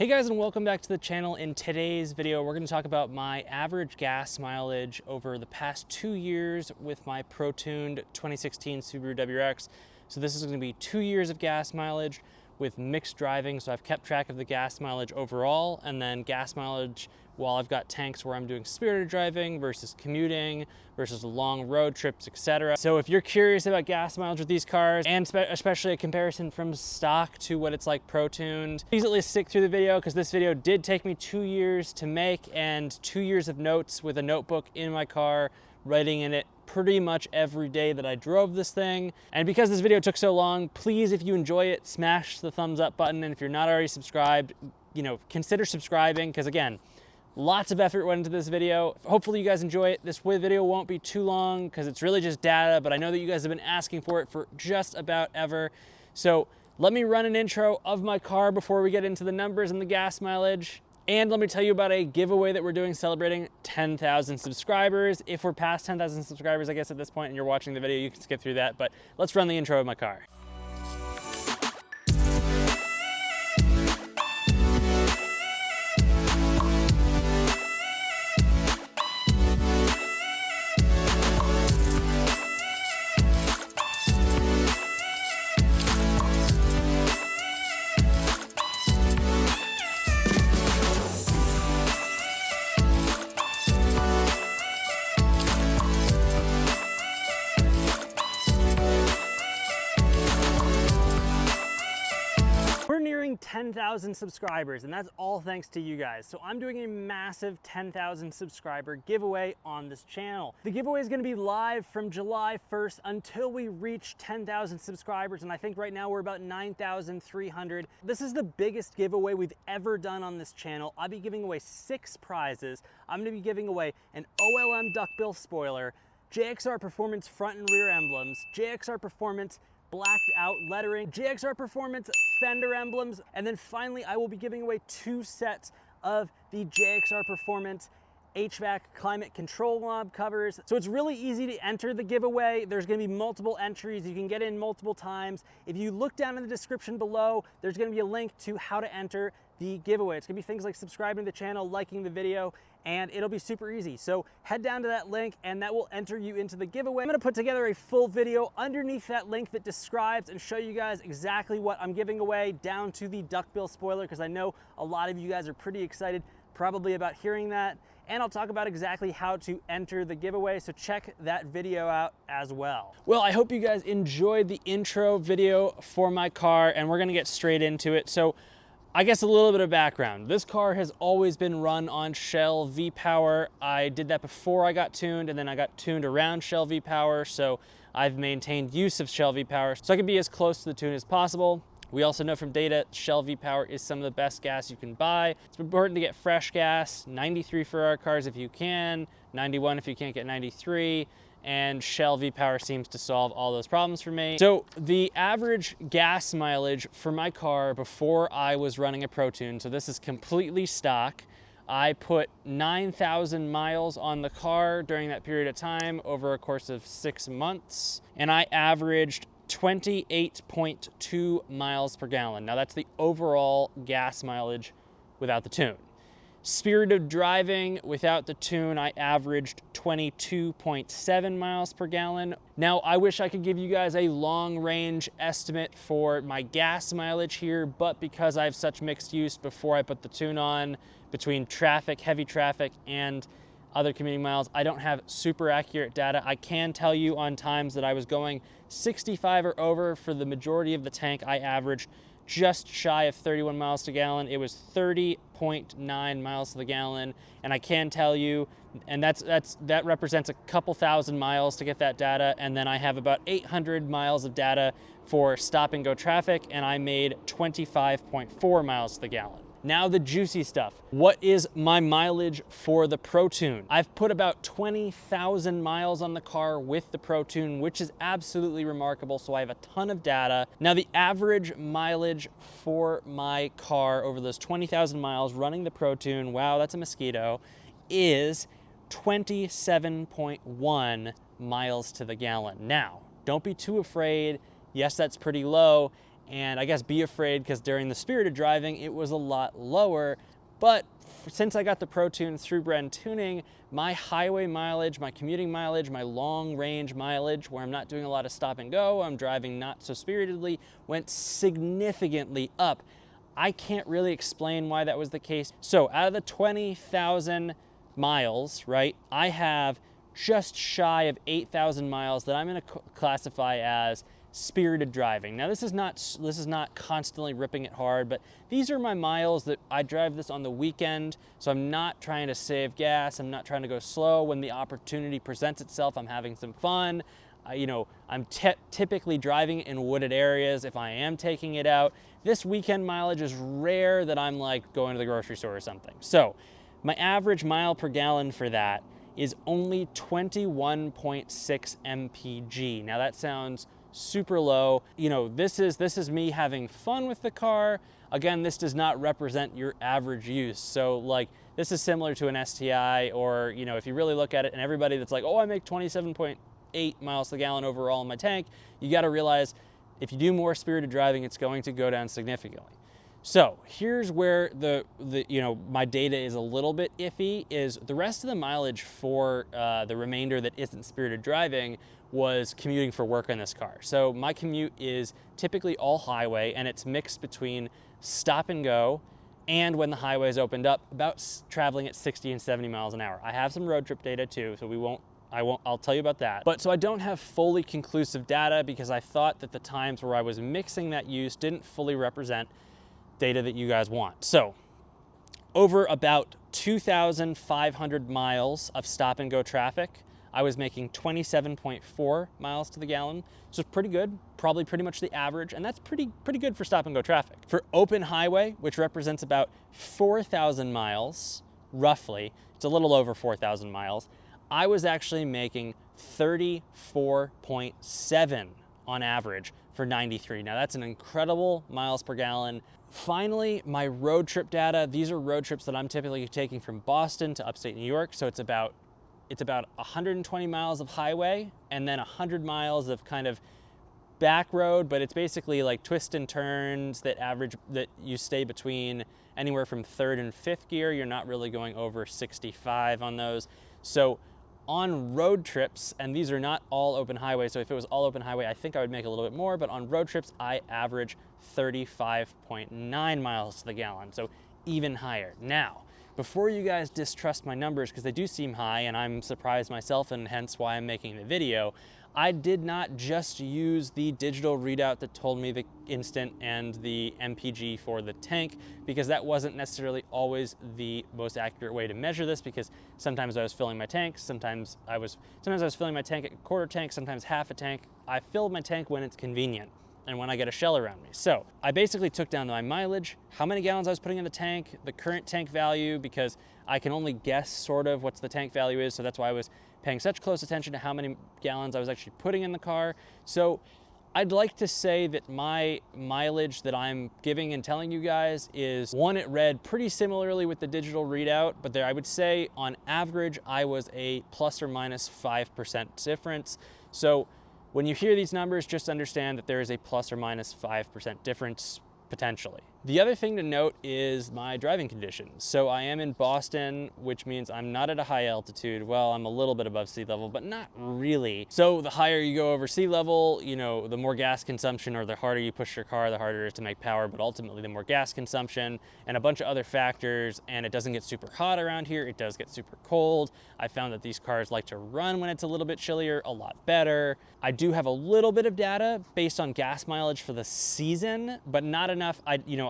Hey guys, and welcome back to the channel. In today's video, we're going to talk about my average gas mileage over the past 2 years with my pro-tuned 2016 Subaru WRX. So this is going to be 2 years of gas mileage with mixed driving. So I've kept track of the gas mileage overall, and then gas mileage while I've got tanks where I'm doing spirited driving versus commuting versus long road trips, etc. So if you're curious about gas mileage with these cars, and especially a comparison from stock to what it's like pro-tuned, please at least stick through the video, because this video did take me 2 years to make and 2 years of notes with a notebook in my car, writing in it pretty much every day that I drove this thing. And because this video took so long, please, if you enjoy it, smash the thumbs up button. And if you're not already subscribed, consider subscribing, because again, lots of effort went into this video. Hopefully you guys enjoy it. This video won't be too long because it's really just data, but I know that you guys have been asking for it for just about ever. So let me run an intro of my car before we get into the numbers and the gas mileage. And let me tell you about a giveaway that we're doing celebrating 10,000 subscribers. If we're past 10,000 subscribers, I guess at this point, and you're watching the video, you can skip through that, but let's run the intro of my car. We're nearing 10,000 subscribers, and that's all thanks to you guys. So I'm doing a massive 10,000 subscriber giveaway on this channel. The giveaway is going to be live from July 1st until we reach 10,000 subscribers, and I think right now we're about 9,300. This is the biggest giveaway we've ever done on this channel. I'll be giving away 6 prizes. I'm going to be giving away an OLM duckbill spoiler, JXR Performance front and rear emblems, JXR Performance blacked out lettering, JXR Performance fender emblems, and then finally I will be giving away 2 sets of the JXR Performance HVAC climate control knob covers. So it's really easy to enter the giveaway. There's going to be multiple entries. You can get in multiple times. If you look down in the description below, there's going to be a link to how to enter the giveaway. It's going to be things like subscribing to the channel, liking the video, and it'll be super easy. So head down to that link and that will enter you into the giveaway. I'm going to put together a full video underneath that link that describes and show you guys exactly what I'm giving away, down to the duckbill spoiler, because I know a lot of you guys are pretty excited probably about hearing that. And I'll talk about exactly how to enter the giveaway, so check that video out as well. Well, I hope you guys enjoyed the intro video for my car, and we're gonna get straight into it. So I guess a little bit of background. This car has always been run on Shell V-Power. I did that before I got tuned, and then I got tuned around Shell V-Power, so I've maintained use of Shell V-Power so I can be as close to the tune as possible. We also know from data, Shell V-Power is some of the best gas you can buy. It's important to get fresh gas, 93 for our cars if you can, 91 if you can't get 93, and Shell V-Power seems to solve all those problems for me. So the average gas mileage for my car before I was running a pro-tune, so this is completely stock, I put 9,000 miles on the car during that period of time over a course of 6 months, and I averaged 28.2 miles per gallon. Now that's the overall gas mileage without the tune. Spirited driving without the tune, I averaged 22.7 miles per gallon. Now I wish I could give you guys a long range estimate for my gas mileage here, but because I have such mixed use before I put the tune on, between traffic, heavy traffic, and other commuting miles, I don't have super accurate data. I can tell you on times that I was going 65 or over for the majority of the tank, I averaged just shy of 31 miles to gallon. It was 30.9 miles to the gallon, and I can tell you, and that represents a couple thousand miles to get that data, and then I have about 800 miles of data for stop and go traffic, and I made 25.4 miles to the gallon. Now the juicy stuff. What is my mileage for the pro-tune? I've put about 20,000 miles on the car with the pro-tune, which is absolutely remarkable, so I have a ton of data. Now the average mileage for my car over those 20,000 miles running the pro-tune, wow, that's a mosquito, is 27.1 miles to the gallon. Now, don't be too afraid. Yes, that's pretty low. and I guess be afraid because during the spirited driving, it was a lot lower. But since I got the Pro Tune through Brand Tuning, my highway mileage, my commuting mileage, my long range mileage, where I'm not doing a lot of stop and go, I'm driving not so spiritedly, went significantly up. I can't really explain why that was the case. So out of the 20,000 miles, right, I have just shy of 8,000 miles that I'm gonna classify as spirited driving. Now this is not constantly ripping it hard, but these are my miles that I drive this on the weekend, so I'm not trying to save gas, I'm not trying to go slow. When the opportunity presents itself, I'm having some fun. You know, I'm typically driving in wooded areas if I am taking it out. This weekend mileage is rare that I'm like going to the grocery store or something. So my average mile per gallon for that is only 21.6 MPG. Now that sounds super low. You know, this is me having fun with the car. Again, this does not represent your average use. So like, this is similar to an STI, or, you know, if you really look at it, and everybody that's like, oh, I make 27.8 miles to the gallon overall in my tank, you got to realize if you do more spirited driving, it's going to go down significantly. So here's where the you know, my data is a little bit iffy, is the rest of the mileage for the remainder that isn't spirited driving was commuting for work on this car. So my commute is typically all highway, and it's mixed between stop and go and when the highways opened up, about traveling at 60 and 70 miles an hour. I have some road trip data too, so I'll tell you about that. But so I don't have fully conclusive data because I thought that the times where I was mixing that use didn't fully represent data that you guys want. So over about 2,500 miles of stop and go traffic, I was making 27.4 miles to the gallon. So it's pretty good, probably pretty much the average, and that's pretty good for stop and go traffic. For open highway, which represents about 4,000 miles, roughly, it's a little over 4,000 miles, I was actually making 34.7 on average for 93. Now that's an incredible miles per gallon. Finally, my road trip data. These are road trips that I'm typically taking from Boston to upstate New York. So it's about 120 miles of highway and then 100 miles of kind of back road, but it's basically like twists and turns that you stay between anywhere from third and fifth gear. You're not really going over 65 on those. So on road trips, and these are not all open highway, so if it was all open highway, I think I would make a little bit more, but on road trips, I average 35.9 miles to the gallon, so even higher. Now, before you guys distrust my numbers, because they do seem high, and I'm surprised myself, and hence why I'm making the video, I did not just use the digital readout that told me the instant and the MPG for the tank, because that wasn't necessarily always the most accurate way to measure this, because sometimes I was filling my tank, sometimes I was filling my tank at a quarter tank, sometimes half a tank. I filled my tank when it's convenient and when I get a shell around me. So I basically took down my mileage, how many gallons I was putting in the tank, the current tank value, because I can only guess sort of what's the tank value is, so that's why I was paying such close attention to how many gallons I was actually putting in the car. So I'd like to say that my mileage that I'm giving and telling you guys is one, it read pretty similarly with the digital readout, but there I would say on average, I was a plus or minus 5% difference. So when you hear these numbers, just understand that there is a plus or minus 5% difference potentially. The other thing to note is my driving conditions. So I am in Boston, which means I'm not at a high altitude. Well, I'm a little bit above sea level, but not really. So the higher you go over sea level, you know, the more gas consumption, or the harder you push your car, the harder it is to make power, but ultimately the more gas consumption and a bunch of other factors. And it doesn't get super hot around here. It does get super cold. I found that these cars like to run when it's a little bit chillier a lot better. I do have a little bit of data based on gas mileage for the season, but not enough.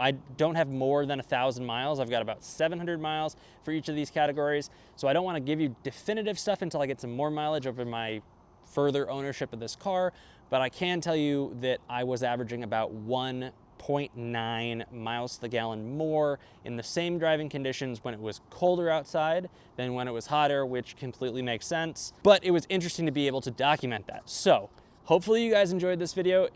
I don't have more than 1,000 miles. I've got about 700 miles for each of these categories. So I don't want to give you definitive stuff until I get some more mileage over my further ownership of this car. But I can tell you that I was averaging about 1.9 miles to the gallon more in the same driving conditions when it was colder outside than when it was hotter, which completely makes sense. But it was interesting to be able to document that. So hopefully you guys enjoyed this video.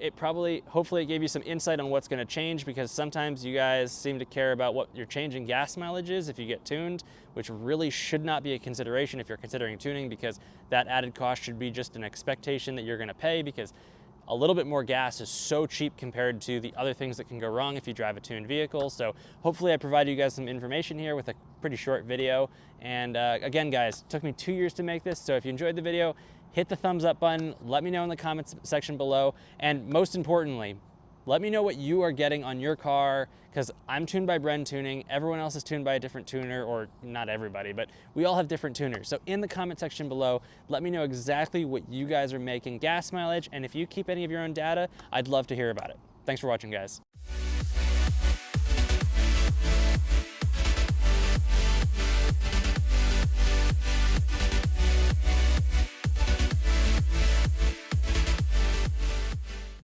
Hopefully it gave you some insight on what's gonna change, because sometimes you guys seem to care about what your change in gas mileage is if you get tuned, which really should not be a consideration if you're considering tuning, because that added cost should be just an expectation that you're gonna pay, because a little bit more gas is so cheap compared to the other things that can go wrong if you drive a tuned vehicle. So hopefully I provided you guys some information here with a pretty short video. And again, guys, it took me 2 years to make this. So if you enjoyed the video, hit the thumbs up button. Let me know in the comments section below. And most importantly, let me know what you are getting on your car, because I'm tuned by Bren Tuning. Everyone else is tuned by a different tuner, or not everybody, but we all have different tuners. So in the comment section below, let me know exactly what you guys are making gas mileage. And if you keep any of your own data, I'd love to hear about it. Thanks for watching, guys.